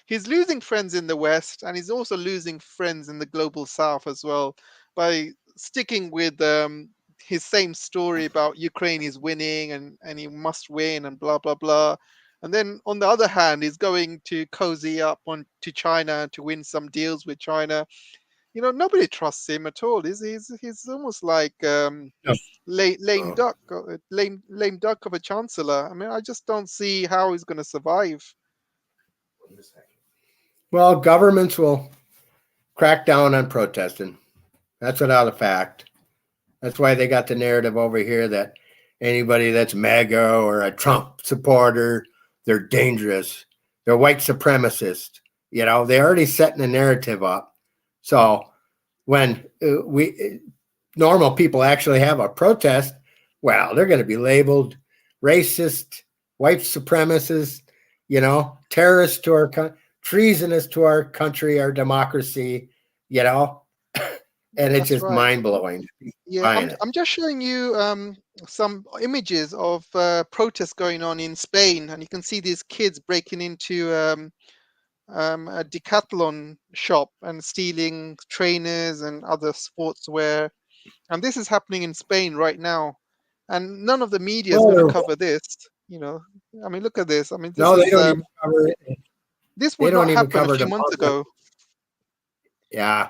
he's losing friends in the West and he's also losing friends in the global South as well by sticking with his same story about Ukraine is winning and he must win and blah blah blah. And then on the other hand, he's going to cozy up on to China to win some deals with China. You know, nobody trusts him at all. He's almost like lame duck, lame duck of a chancellor. I mean, I just don't see how he's going to survive. Well, governments will crack down on protesting. That's without a fact. That's why they got the narrative over here that anybody that's MAGA or a Trump supporter, they're dangerous. They're white supremacists. You know, they're already setting the narrative up. So when normal people actually have a protest, well, they're going to be labeled racist, white supremacists, you know, terrorists to our treasonous to our country, our democracy, you know. and it's That's just right. mind blowing Yeah, buying I'm it. I'm just showing you some images of protests going on in Spain, and you can see these kids breaking into a decathlon shop and stealing trainers and other sportswear. And this is happening in Spain right now. And none of the media is Well, going to cover this. You know, I mean, look at this. I mean, this no, they is don't even cover it. this They would don't not even happen a cover few the months Muslim. ago. Yeah.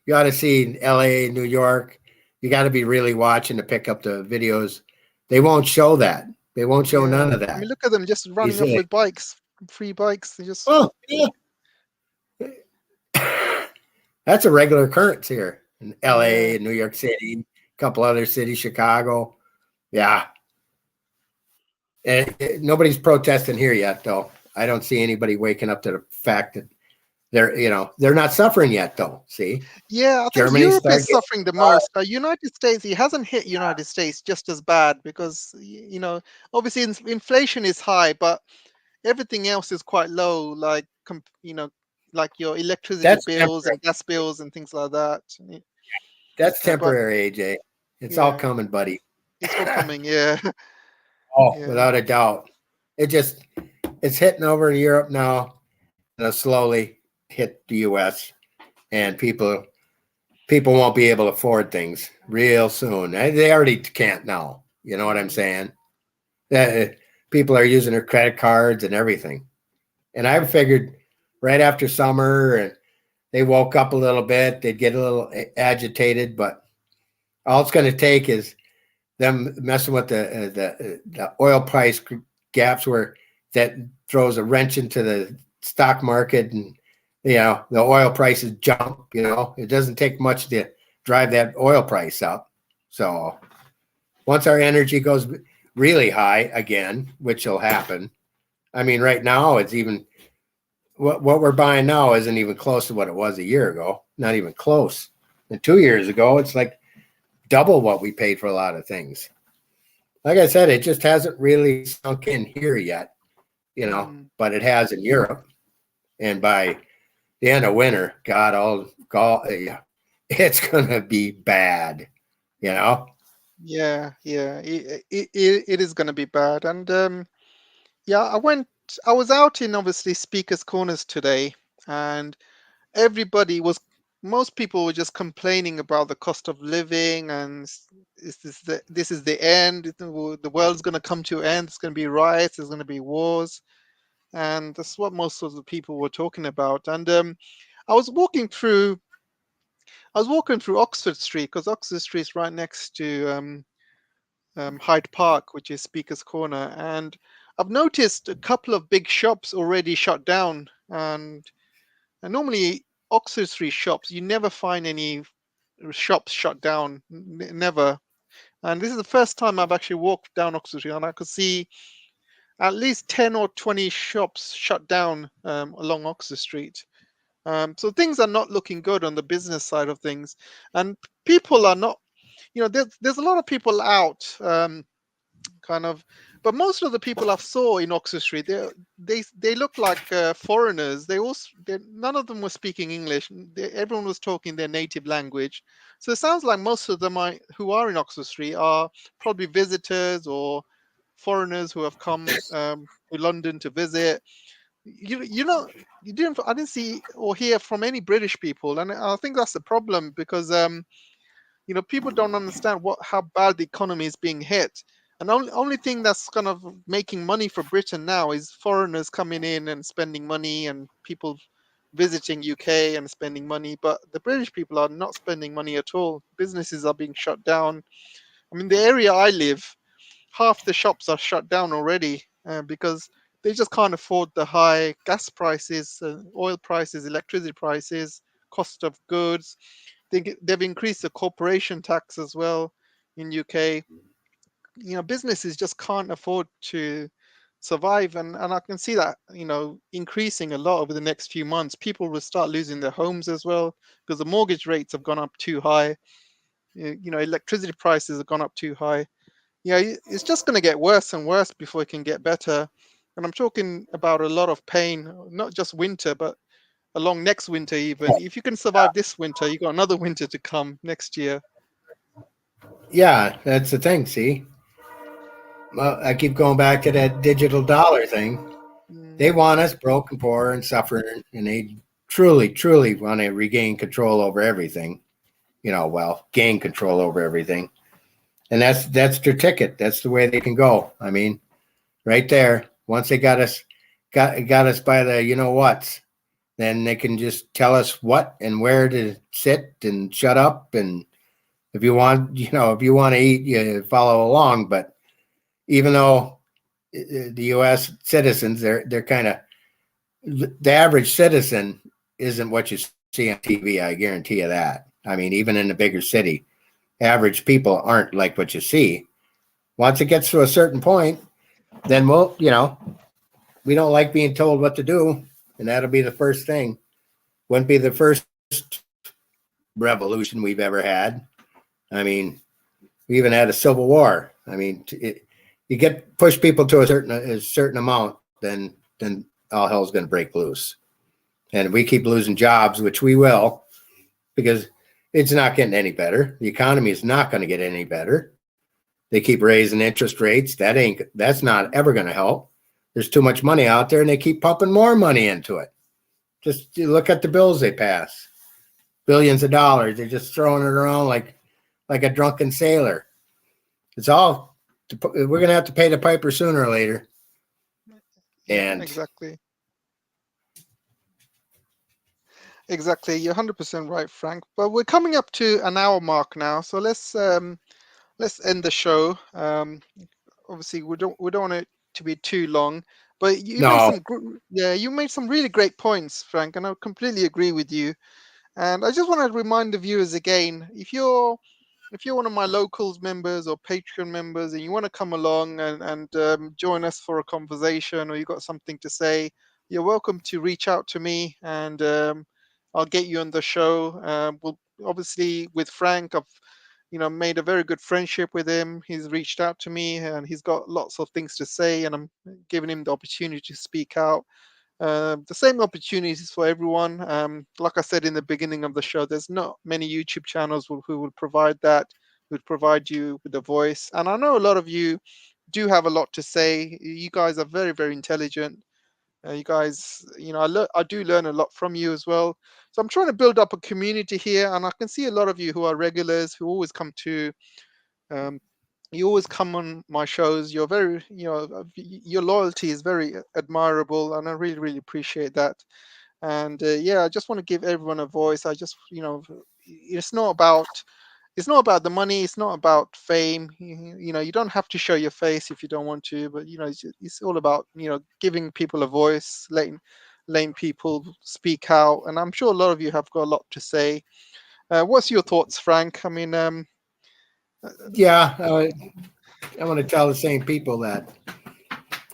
You ought to see LA, New York. You got to be really watching to pick up the videos. They won't show that. They won't show Yeah, none of I mean, that. look at them just You running off see? with bikes, free bikes. They just Oh, yeah. That's a regular occurrence here in yeah. LA, New York City, a couple other cities, Chicago. Yeah. And nobody's protesting here yet, though. I don't see anybody waking up to the fact that they're not suffering yet, though. See, Yeah, I think Germany Europe is started getting suffering the most. United States, it hasn't hit United States just as bad because obviously inflation is high, but everything else is quite low, like like your electricity that's bills temporary. and gas bills and things like that. That's But temporary, AJ. It's all yeah, coming, buddy. it's all coming. Yeah, Oh, yeah, without a doubt. It just it's hitting over in Europe now, and it'll slowly hit the US, and people won't be able to afford things real soon. They already can't now. You know what I'm mm, saying? Uh, People are using their credit cards and everything. And I figured right after summer and they woke up a little bit, they'd get a little agitated, but all it's going to take is them messing with the oil price gaps where that throws a wrench into the stock market, and the oil prices jump. It doesn't take much to drive that oil price up. So once our energy goes really high again, which will happen. I mean, right now it's even what we're buying now isn't even close to what it was a year ago. Not even close. And 2 years ago, it's like double what we paid for a lot of things. Like I said, it just hasn't really sunk in here yet, mm, but it has in Europe. And by the end of winter, yeah, it's gonna be bad, you know. yeah, yeah. It is going to be bad. And yeah, I was out in obviously speakers' corners today, and everybody was most people were just complaining about the cost of living and this is the end. The world's going to come to an end. It's going to be riots. There's going to be wars, and that's what most of the people were talking about. And I was walking through Oxford Street because Oxford Street is right next to Hyde Park, which is Speaker's Corner, and I've noticed a couple of big shops already shut down. And normally, Oxford Street shops, you never find any shops shut down, never. And this is the first time I've actually walked down Oxford Street, and I could see at least 10 or 20 shops shut down along Oxford Street. So things are not looking good on the business side of things, and people are not. There's a lot of people out. Kind of, but most of the people I saw in Oxford Street, they look like foreigners. None of them were speaking English. Everyone was talking their native language. So it sounds like most of them who are in Oxford Street are probably visitors or foreigners who have come to London to visit. You know, I didn't see or hear from any British people, and I think that's the problem because people don't understand how bad the economy is being hit. And the only thing that's kind of making money for Britain now is foreigners coming in and spending money and people visiting UK and spending money. But the British people are not spending money at all. Businesses are being shut down. I mean, the area I live, half the shops are shut down already because they just can't afford the high gas prices, oil prices, electricity prices, cost of goods. They've increased the corporation tax as well in UK. Businesses just can't afford to survive, and I can see that increasing a lot over the next few months. People will start losing their homes as well because the mortgage rates have gone up too high. Electricity prices have gone up too high. It's just going to get worse and worse before it can get better. And I'm talking about a lot of pain, not just winter, but along next winter. Even if you can survive this winter, you got another winter to come next year. Yeah, that's the thing. See, well, I keep going back to that digital dollar thing. They Mm, want us broke and poor and suffering, and they truly, truly want to regain control over everything. Well, gain control over everything, and that's their ticket. That's the way they can go. I mean, right there. Once they got us by the whats, then they can just tell us what and where to sit and shut up. And if you want, if you want to eat, you follow along. But even though the U.S. citizens, they're kind of the average citizen isn't what you see on TV. I guarantee you that. I mean, even in the bigger city, average people aren't like what you see. Once it gets to a certain point, then we don't like being told what to do, and that'll be the first thing. Wouldn't be the first revolution we've ever had. I mean, we even had a civil war. I mean, you get push people to a certain amount, then all hell's going to break loose. And if we keep losing jobs, which we will, because it's not getting any better. The economy is not going to get any better. They keep raising interest rates. That's not ever going to help. There's too much money out there, and they keep pumping more money into it. Just look at the bills they pass. Billions of dollars. They're just throwing it around like a drunken sailor. It's all, we're going to have to pay the piper sooner or later. yeah, And exactly. Exactly. You're 100% right, Frank. But we're coming up to an hour mark now, so let's end the show. Obviously, we don't want it to be too long. But you made no, yeah, you made some really great points, Frank, and I completely agree with you. And I just want to remind the viewers again, if you're one of my locals members or Patreon members and you want to come along and join us for a conversation, or you got something to say, you're welcome to reach out to me, and I'll get you on the show. We'll obviously, with Frank, I've made a very good friendship with him. He's reached out to me and he's got lots of things to say, and I'm giving him the opportunity to speak out. The same opportunities for everyone. Like I said in the beginning of the show, there's not many YouTube channels who will provide that, would provide you with a voice. And I know a lot of you do have a lot to say. You guys are very, very intelligent. You guys, I do learn a lot from you as well. So I'm trying to build up a community here, and I can see a lot of you who are regulars who always come to um, you always come on my shows. You're very, your loyalty is very admirable, and I really, really appreciate that. And yeah, I just want to give everyone a voice. I just, it's not about, it's not about the money. It's not about fame. You don't have to show your face if you don't want to, but it's all about giving people a voice, letting people speak out. And I'm sure a lot of you have got a lot to say. What's your thoughts, Frank? I mean, yeah, I want to tell the same people that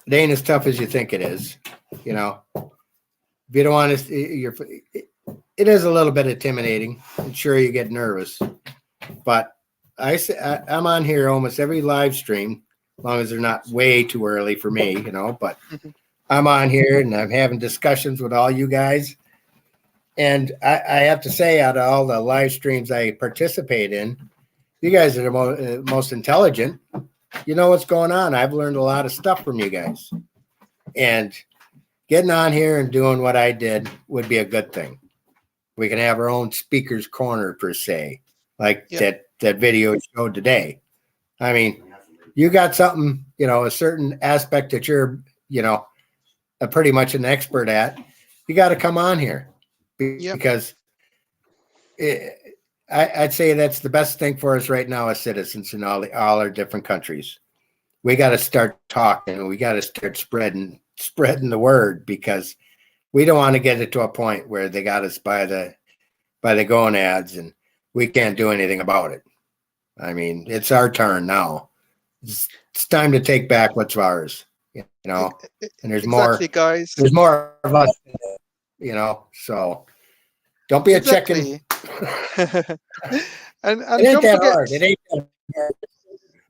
it ain't as tough as you think it is. If you don't want to, it is a little bit intimidating. I'm sure you get nervous, but I'm on here almost every live stream, as long as they're not way too early for me, but I'm on here and I'm having discussions with all you guys. And I have to say, out of all the live streams I participate in, you guys are the most intelligent. You know what's going on. I've learned a lot of stuff from you guys. And getting on here and doing what I did would be a good thing. We can have our own speaker's corner, per se, like yeah, that video showed today. I mean, you got something, a certain aspect that you're, pretty much an expert at. You got to come on here yeah, because I'd say that's the best thing for us right now as citizens in all our different countries. We got to start talking. We got to start spreading the word, because we don't want to get it to a point where they got us by the gonads and we can't do anything about it. I mean, it's our turn now. It's time to take back what's ours, and exactly, guys. there's more of us, so don't be a chicken. Exactly. It and ain't don't that forget. hard. It ain't that hard.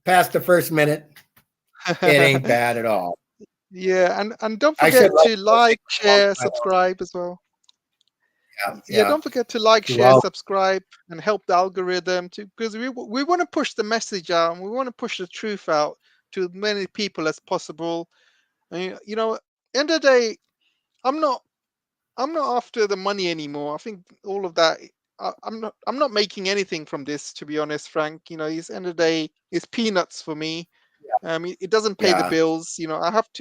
Past the first minute, it ain't bad at all. Yeah, and don't I should forget like to like, those share, songs. subscribe as well. Yeah, Yeah. don't forget to like, share, Well, subscribe, and help the algorithm to, because we want to push the message out, and we want to push the truth out to as many people as possible. And end of the day, I'm not I'm not after the money anymore. I think all of that. I'm not making anything from this, to be honest, Frank. It's end of the day, it's peanuts for me. It doesn't pay the yeah. bills.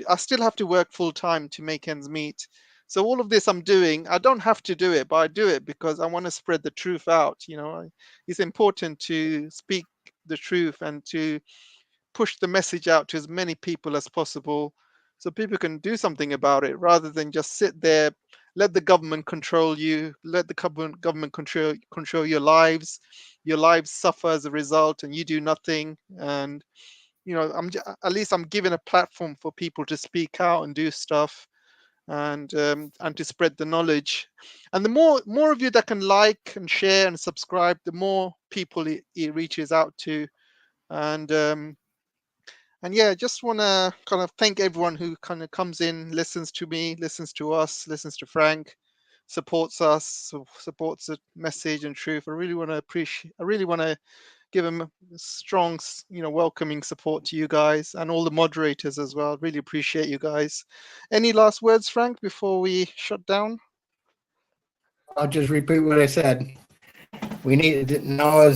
I still have to work full time to make ends meet. So all of this I'm doing, I don't have to do it, but I do it because I want to spread the truth out. It's important to speak the truth and to push the message out to as many people as possible so people can do something about it rather than just sit there, let the government control you, let the government control your lives suffer as a result, and you do nothing. And at least I'm giving a platform for people to speak out and do stuff, and to spread the knowledge. And the more of you that can like and share and subscribe, the more people it reaches out to. And um, and yeah, just want to kind of thank everyone who kind of comes in, listens to me, listens to us, listens to Frank, supports us, supports the message and truth. I really want to give them a strong, welcoming support to you guys and all the moderators as well. Really appreciate you guys. Any last words, Frank, before we shut down? I'll just repeat what I said. We need now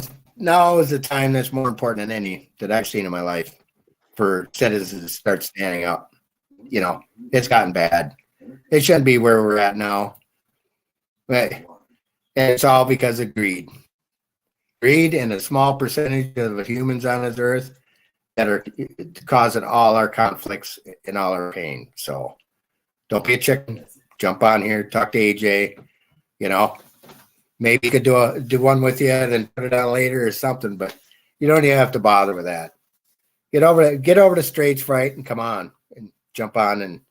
is the time that's more important than any that I've seen in my life for citizens to start standing up. It's gotten bad. It shouldn't be where we're at now. But and it's all because of greed. Greed and a small percentage of the humans on this earth that are causing all our conflicts and all our pain. So don't be a chicken. Jump on here, talk to AJ. Maybe you could do one with you, then put it on later or something. But you don't even have to bother with that. Get over the stage fright and come on and jump on and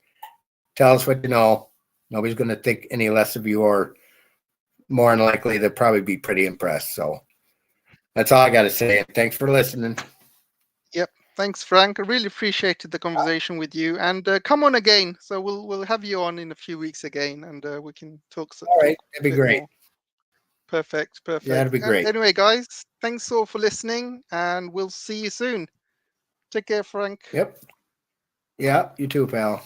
tell us what you know. Nobody's going to think any less of you, or more than likely they'll probably be pretty impressed. So that's all I got to say. Thanks for listening. Yep. Thanks, Frank. I really appreciated the conversation with you. And come on again. So we'll have you on in a few weeks again, and we can talk All talk right, a that'd be bit great. more. Perfect. Yeah, that'd Perfect. be great. Anyway, guys, thanks all for listening, and we'll see you soon. Take care, Frank. Yep. Yeah, you too, pal.